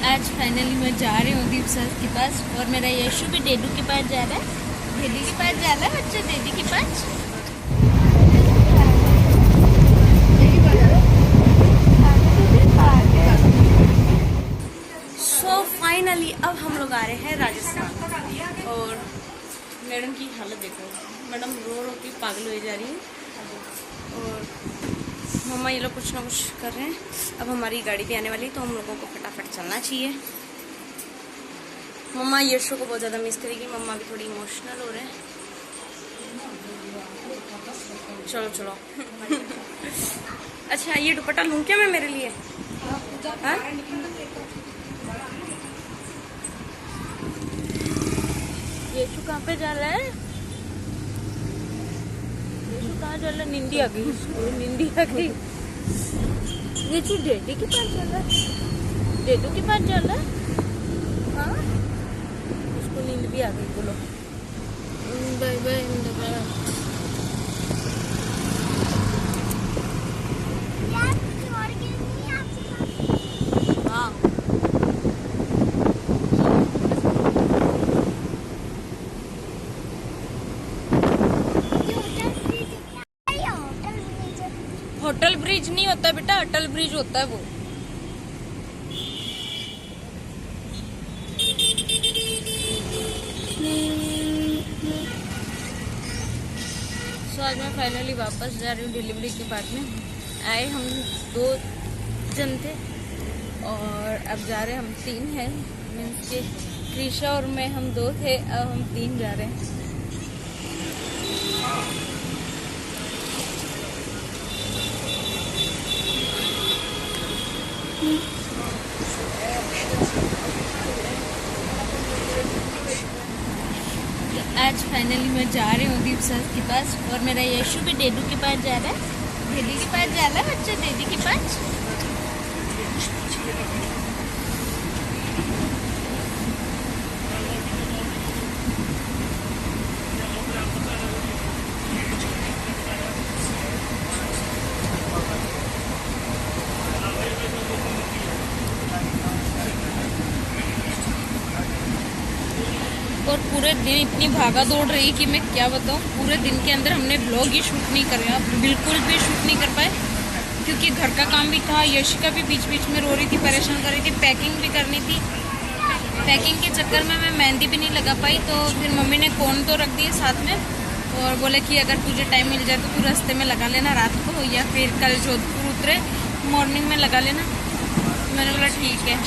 आज फाइनली मैं जा रही हूँ दीप सर के पास और मेरा यशु भी डेडू के पास जा रहा है। डेडी के पास जा रहा है बच्चा, डेडी के पास। सो फाइनली अब हम लोग आ रहे हैं राजस्थान और मैडम की हालत देखो। मैडम रो रो के पागल हो जा रही है और मम्मा ये लोग कुछ ना कुछ कर रहे हैं। अब हमारी गाड़ी भी आने वाली है तो हम लोगों को फटाफट चलना चाहिए। मम्मा यशु को बहुत ज़्यादा मिस करेगी। मम्मा भी थोड़ी इमोशनल हो रहे हैं। चलो चलो। अच्छा ये दुपट्टा लूँ क्या मैं मेरे लिए? हाँ? यशु कहाँ पे जा रहा है? यशु कहाँ जा रहा है? निंदी आ गई उसको, निंदी आ गई। यशु डेडी के पास जा रहा है, डेडू के पास जा रहा है। हाँ उसको नींद भी आ गई। बोलो बाय बाय। हाँ होटल ब्रिज नहीं होता बेटा, अटल ब्रिज होता है वो। आज मैं फाइनली वापस जा रही हूँ डिलीवरी के बाद में। आए हम 2 जन थे और अब जा रहे हम 3 हैं। मीन्स के कृषा और मैं हम 2 थे, अब हम 3 जा रहे हैं। आज फाइनली मैं जा रही हूँ दीप सर के पास और मेरा यशु भी डेडू के पास जा रहा है। डेडी के पास जा रहा है बच्चा, डेडी के पास। और पूरे दिन इतनी भागा दौड़ रही कि मैं क्या बताऊँ। पूरे दिन के अंदर हमने ब्लॉग ही शूट नहीं कर रहा, बिल्कुल भी शूट नहीं कर पाए क्योंकि घर का काम भी था। यशिका भी बीच बीच में रो रही थी, परेशान कर रही थी, पैकिंग भी करनी थी। पैकिंग के चक्कर में मैं मेहंदी भी नहीं लगा पाई। तो फिर मम्मी ने कोन तो रख दिए साथ में और बोले कि अगर तुझे टाइम मिल जाए तो तू रास्ते में लगा लेना रात को, या फिर कल जोधपुर उतरे मॉर्निंग में लगा लेना। मैंने बोला ठीक है।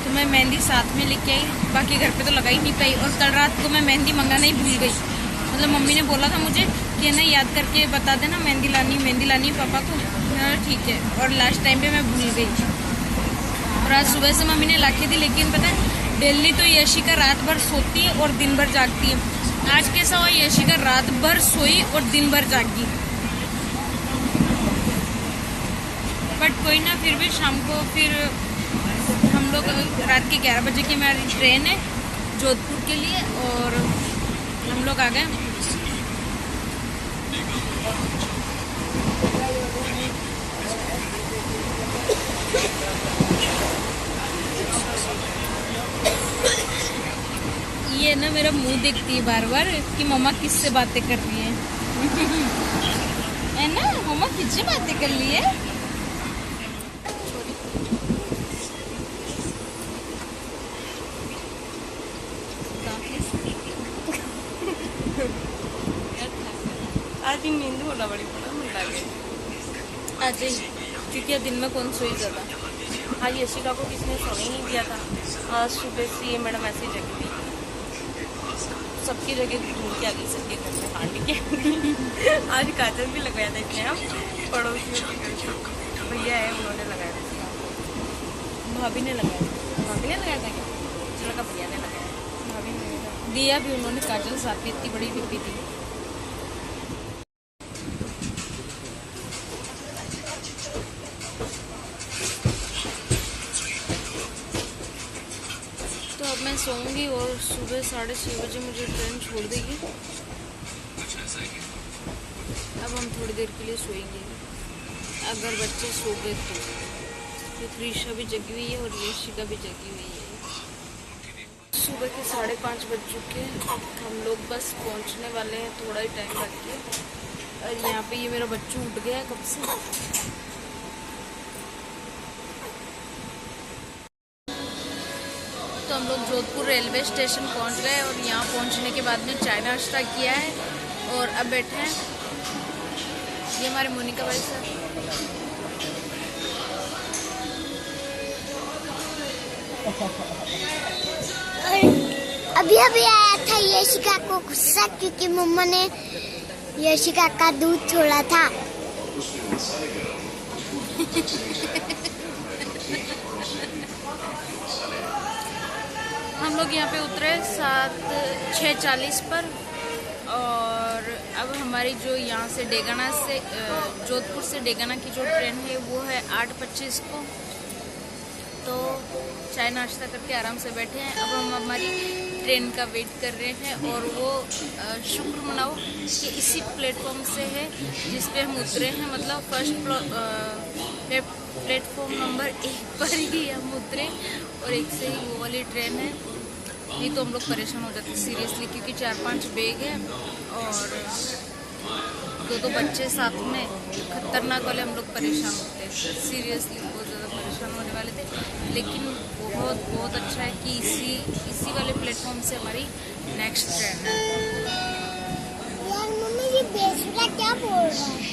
तो मैं मेहंदी साथ में लेके आई, बाकी घर पे तो लगा ही नहीं पाई। और कल रात को मैं मेहंदी मंगाना ही भूल गई। मतलब मम्मी ने बोला था मुझे कि ना याद करके बता देना मेहंदी लानी है पापा को। ठीक है। और लास्ट टाइम पे मैं भूल गई और आज सुबह से मम्मी ने लाके दी। लेकिन पता है डेली तो यशिका रात भर सोती है और दिन भर जागती है। आज कैसा हुआ, यशिका रात भर सोई और दिन भर जागी। बट कोई ना, फिर भी शाम को फिर हम लोग रात के 11 बजे की हमारी ट्रेन है जोधपुर के लिए और हम लोग आ गए। ये ना मेरा मुंह देखती है बार बार कि मम्मा किससे बातें कर रही है। है ना, मम्मा किससे बातें कर रही है। आज नींद होना बड़ी बड़ा मन लगे आज ही, क्योंकि दिन में कौन सोई ज़्यादा। आज यशिका को किसने सोने नहीं दिया था। आज सुबह से ये मैडम ऐसी जगह थी, सबकी जगह ढूंढ के आ गई, सबके घर में हांडी के। आज काजल भी लगवाया था इसने, हम पड़ोसियों के घर भैया है उन्होंने लगाया था। भाभी ने लगाया था। भाभी ने लगाया था क्या? मुझे लगा भैया ने लगाया। भाभी ने दिया भी उन्होंने काजल साथ, इतनी बड़ी डिब्बी थी। तो अब मैं सोऊंगी और सुबह 6:30 बजे मुझे ट्रेन छोड़ देगी। अब हम थोड़ी देर के लिए सोएंगे, अगर बच्चे सो गए तो। ये त्रिशा भी जगी हुई है और यशिका भी जगी हुई है। सुबह के 5:30 बज चुके हैं। हम लोग बस पहुंचने वाले हैं, थोड़ा ही टाइम रख के। और यहाँ पे ये मेरा बच्चू उठ गया है कब से। तो हम लोग जोधपुर रेलवे स्टेशन पहुंच गए और यहाँ पहुंचने के बाद में चाय नाश्ता किया है और अब बैठे हैं। ये हमारे मोनिका भाई साहब। अभी अभी आया था यशिका को गुस्सा, क्योंकि मम्मा ने यशिका का दूध छोड़ा था। हम लोग यहाँ पे उतरे 6:40 पर और अब हमारी जो यहाँ से डेगाना से जोधपुर से डेगाना की जो ट्रेन है वो है 8:25 को। तो चाय नाश्ता करके आराम से बैठे हैं। अब हम हमारी ट्रेन का वेट कर रहे हैं और वो शुक्र मनाओ कि इसी प्लेटफॉर्म से है जिस पे हम उतरे हैं। मतलब फर्स्ट प्लेटफॉर्म नंबर 1 पर ही हम उतरे और 1 से ही वो वाली ट्रेन है। नहीं तो हम लोग परेशान हो जाते सीरियसली, क्योंकि 4-5 बैग है और 2 बच्चे साथ में, खतरनाक वाले हम लोग परेशान होते हैं सीरियसली, बहुत ज़्यादा परेशान होने वाले थे। लेकिन बहुत अच्छा है कि इसी वाले प्लेटफॉर्म से हमारी नेक्स्ट ट्रेन है। यार मम्मी, ये बेसुरा क्या बोल रहा है?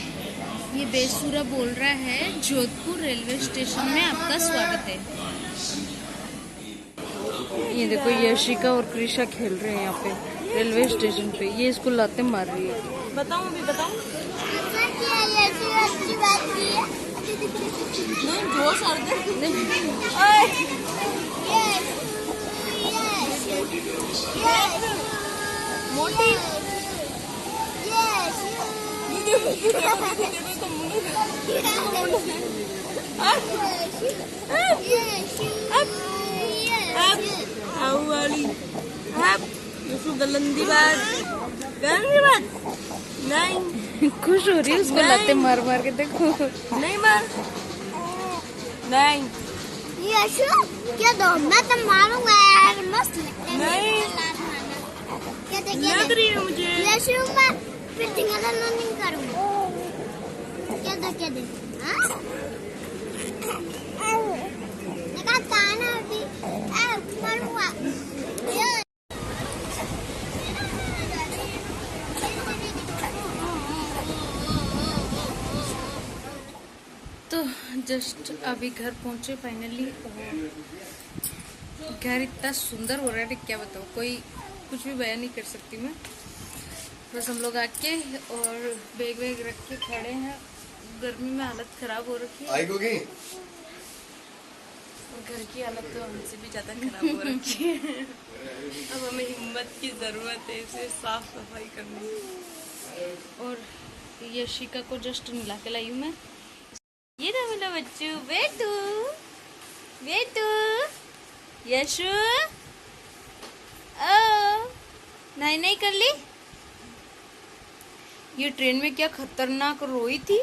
ये बेसुरा बोल रहा है जोधपुर रेलवे स्टेशन में आपका स्वागत है। ये देखो यशिका और कृषा खेल रहे हैं यहाँ पे रेलवे स्टेशन पे। ये इसको लाते मार रही है। बताऊँ अभी बताऊँ? नहीं जो सर मोटी गलंदी बात नहीं। खुश हो रही है उसको लाते मार मार के। देखो नहीं मार नहीं यशु, क्या दो मैं तो मारूंगा यार, मस्त लगता है। नहीं लग रही है मुझे यशु, मैं फिर दिंगा नहीं करूंगा। क्या दे ताना अभी मारूंगा। तो जस्ट अभी घर पहुंचे फाइनली। घर इतना सुंदर हो रहा है क्या बताओ, कोई कुछ भी बयान नहीं कर सकती मैं। बस हम लोग आके और बैग वैग रख के खड़े हैं। गर्मी में हालत खराब हो रखी है। घर की हालत तो हमसे भी ज्यादा खराब हो रखी है। अब हमें हिम्मत की जरूरत है इसे साफ सफाई करने की। और यशिका को जस्ट मिला के लाई हूँ मैं। ये ना मेरा बच्चू, बेटू यशु नहीं कर ली। ये ट्रेन में क्या खतरनाक रोई थी,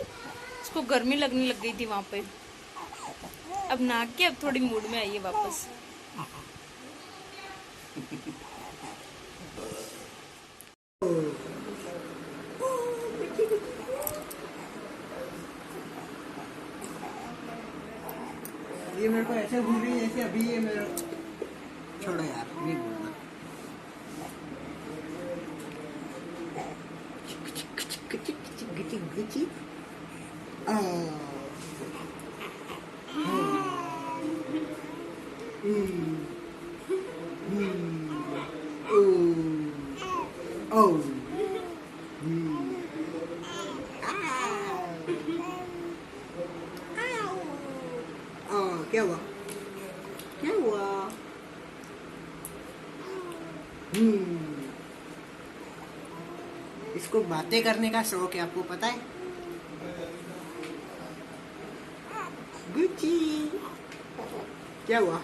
उसको गर्मी लगने लग गई थी वहां पे। अब नहा के अब थोड़ी मूड में आई है वापस। ये मेरे को ऐसे घूम रही है जैसे अभी ये मेरा। छोड़ो यार, नहीं बोलना। क्या हुआ? क्या हुआ? इसको बातें करने का शौक है, आपको पता है? गुच्ची, क्या हुआ?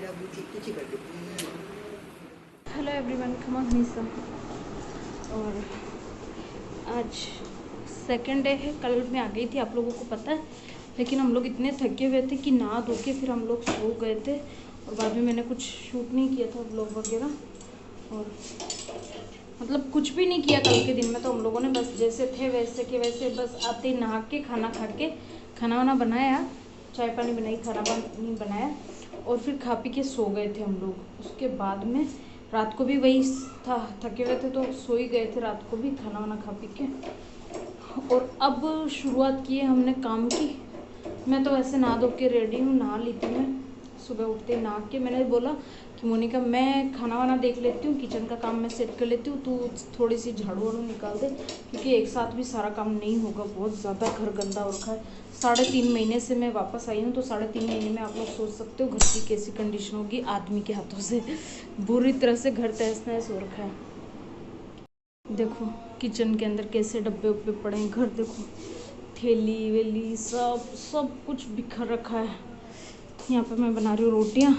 मेरा बुची किसी कर दो। हेलो एवरीवन, खमा हनीसा। और आज सेकंड डे है। कल मैं आ गई थी, आप लोगों को पता है, लेकिन हम लोग इतने थके हुए थे कि नहा धो के फिर हम लोग सो गए थे। और बाद में मैंने कुछ शूट नहीं किया था व्लॉग वगैरह, और मतलब कुछ भी नहीं किया कल के दिन में। तो हम लोगों ने बस जैसे थे वैसे के वैसे बस आते ही नहा के खाना खा के खाना वाना बनाया, चाय पानी बनाई, खाना पानी बनाया और फिर खा पी के सो गए थे हम लोग। उसके बाद में रात को भी वही था, थके हुए थे तो सो ही गए थे रात को भी खाना वाना खा पी के। और अब शुरुआत की है हमने काम की। मैं तो वैसे नहा धो के रेडी हूँ, नहा ली थी मैं सुबह उठते ही। नहा के मैंने बोला कि मोनिका मैं खाना वाना देख लेती हूँ, किचन का काम मैं सेट कर लेती हूँ, तू थोड़ी सी झाड़ू वाड़ू निकाल दे, क्योंकि एक साथ भी सारा काम नहीं होगा, बहुत ज़्यादा घर गंदा हो रखा है। 3.5 महीने से मैं वापस आई हूँ, तो 3.5 महीने में आप लोग सोच सकते हो घर की कैसी कंडीशन होगी आदमी के हाथों से। बुरी तरह से घर तहस नहस हो रखा है। देखो किचन के अंदर कैसे डब्बे उब्बे पड़े हैं, घर देखो थैली वेली सब कुछ बिखर रखा है। यहाँ पे मैं बना रही हूँ रोटियाँ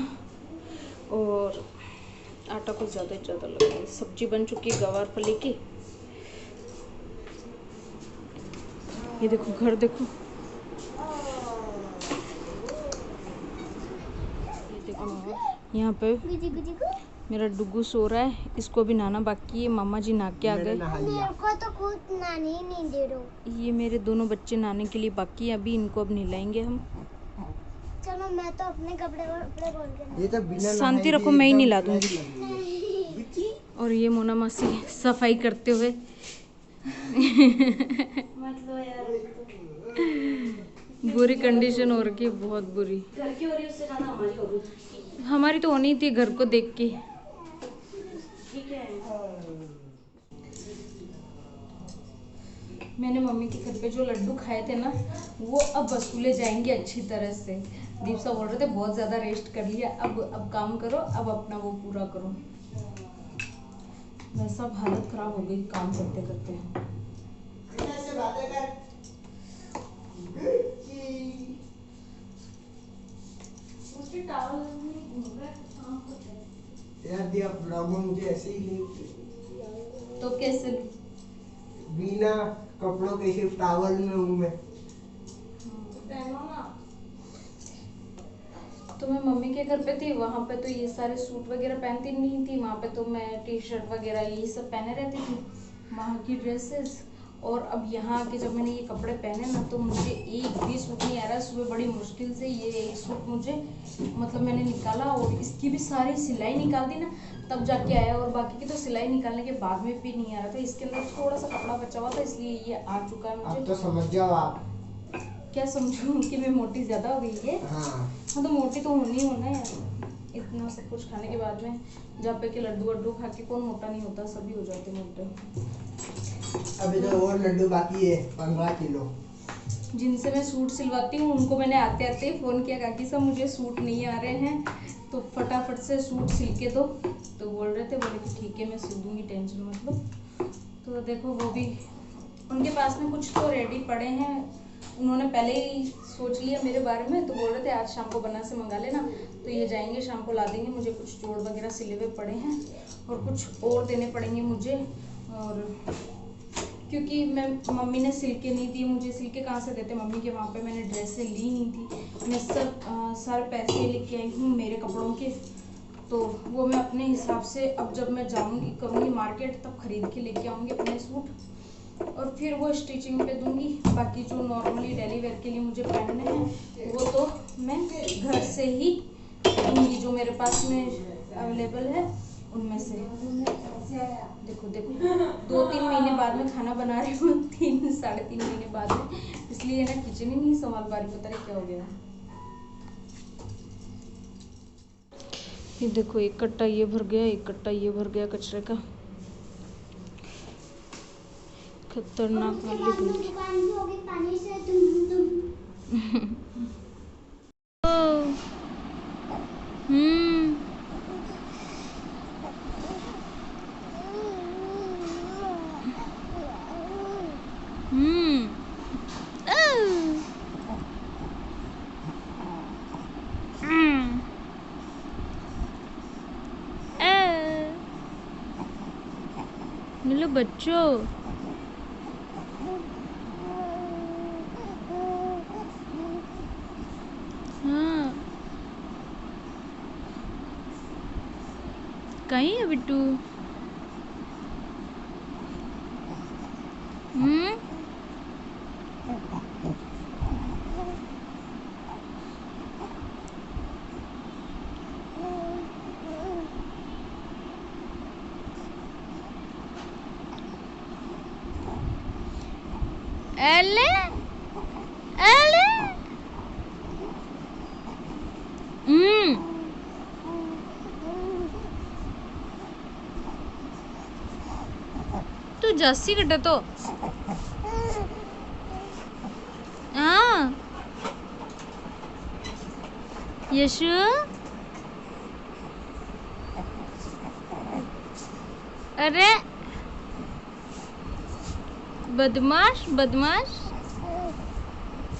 और आटा कुछ ज़्यादा ही ज़्यादा लग रहा है। सब्जी बन चुकी है गवार फली की। ये देखो घर देखो, ये देखो यहाँ पे मेरा डुगू सो रहा है, इसको भी नहाना बाकी है। मामा जी नहा के आ गए। मेरे को तो खुद नहाने ही नहीं दे रहे। ये मेरे दोनों बच्चे नहाने के लिए बाकी है, अभी इनको अब नहलाएंगे हम। चलो मैं तो अपने कपड़े खोल के ये तो बिना शांति नहाए रखो, भी मैं ही एकदम नहला फ्रेश दूंगी। लग रही है। और ये मोना मासी सफाई करते हुए बुरी कंडीशन हो रखी है, बहुत बुरी। घर की हो रही है, उससे ज्यादा हमारी हो रही। हमारी तो होनी थी घर को देख के। मैंने मम्मी के घर पे जो लड्डू खाए थे ना, वो अब वसूले जाएंगे अच्छी तरह से। दीप साहब बोल रहे थे बहुत ज्यादा रेस्ट कर लिया, अब काम करो, अब अपना वो पूरा करो। वैसा हालत खराब हो गई काम करते करते। यार दिया ब्लॉग में मुझे ऐसे ही ले, तो कैसे बिना कपड़ों के सिर्फ टॉवल में हूँ मैं। तो मैं मम्मी के घर पे थी, वहाँ पे तो ये सारे सूट वगैरह पहनती नहीं थी। वहाँ पे तो मैं टी शर्ट वगैरह यही सब पहने रहती थी, वहाँ की ड्रेसेस। और अब यहाँ आके जब मैंने ये कपड़े पहने ना, तो मुझे एक भी सूट नहीं आ रहा है। सुबह बड़ी मुश्किल से ये एक सूट मुझे मतलब मैंने निकाला, और इसकी भी सारी सिलाई निकाल दी ना तब जाके आया। और बाकी की तो सिलाई निकालने के बाद में भी नहीं आ रहा था। इसके अंदर थोड़ा सा कपड़ा बचा हुआ था, इसलिए ये आ चुका है मुझे। अब तो समझ जाओ आप। क्या समझूं कि मैं मोटी ज़्यादा हो गई है? हाँ तो मोटी तो होनी ही होना यार, इतना सब कुछ खाने के बाद में। जब पे के लड्डू वड्डू खा के कौन मोटा नहीं होता, सभी हो जाते मोटे। अभी तो और लड्डू बाकी है 15 किलो। जिनसे मैं सूट सिलवाती हूँ उनको मैंने आते आते ही फ़ोन किया, काकी साहब मुझे सूट नहीं आ रहे हैं, तो फटाफट से सूट सिल के दो। तो बोल रहे थे, बोले कि ठीक है मैं सिल दूँगी, टेंशन मत लो। तो देखो वो भी उनके पास में कुछ तो रेडी पड़े हैं, उन्होंने पहले ही सोच लिया मेरे बारे में। तो बोल रहे थे आज शाम को बना से मंगा लेना, तो ये जाएंगे शाम को ला देंगे। मुझे कुछ जोड़ वगैरह सिले हुए पड़े हैं और कुछ और देने पड़ेंगे मुझे। और क्योंकि मैं मम्मी ने सिल के नहीं दी, मुझे सिल के कहाँ से देते, मम्मी के वहाँ पे मैंने ड्रेसें ली नहीं थी। मैं सब सारे पैसे लेके आई हूँ मेरे कपड़ों के, तो वो मैं अपने हिसाब से अब जब मैं जाऊँगी करूँगी मार्केट, तब खरीद के लेके आऊँगी अपने सूट, और फिर वो स्टिचिंग पे दूंगी। बाकी जो नॉर्मली डेली वेयर के लिए मुझे पहनने हैं वो तो मैं घर से ही दूंगी, जो मेरे पास में अवेलेबल है उनमें से। देखो देखो 2-3 महीने बाद में खाना बना रही हूँ, 3-3.5 महीने बाद में, इसलिए ना किचन ही नहीं संभाल पा रही, पता नहीं क्या हो गया। ये देखो एक कट्टा ये भर गया, एक कट्टा ये भर गया कचरे का। खतरनाक वाली गंदगी। पानी से मिलो बच्चों। हाँ कहीं है बिट्टू? एले एले तू जास्ती कटा तो हाँ यशु अरे बदमाश बदमाश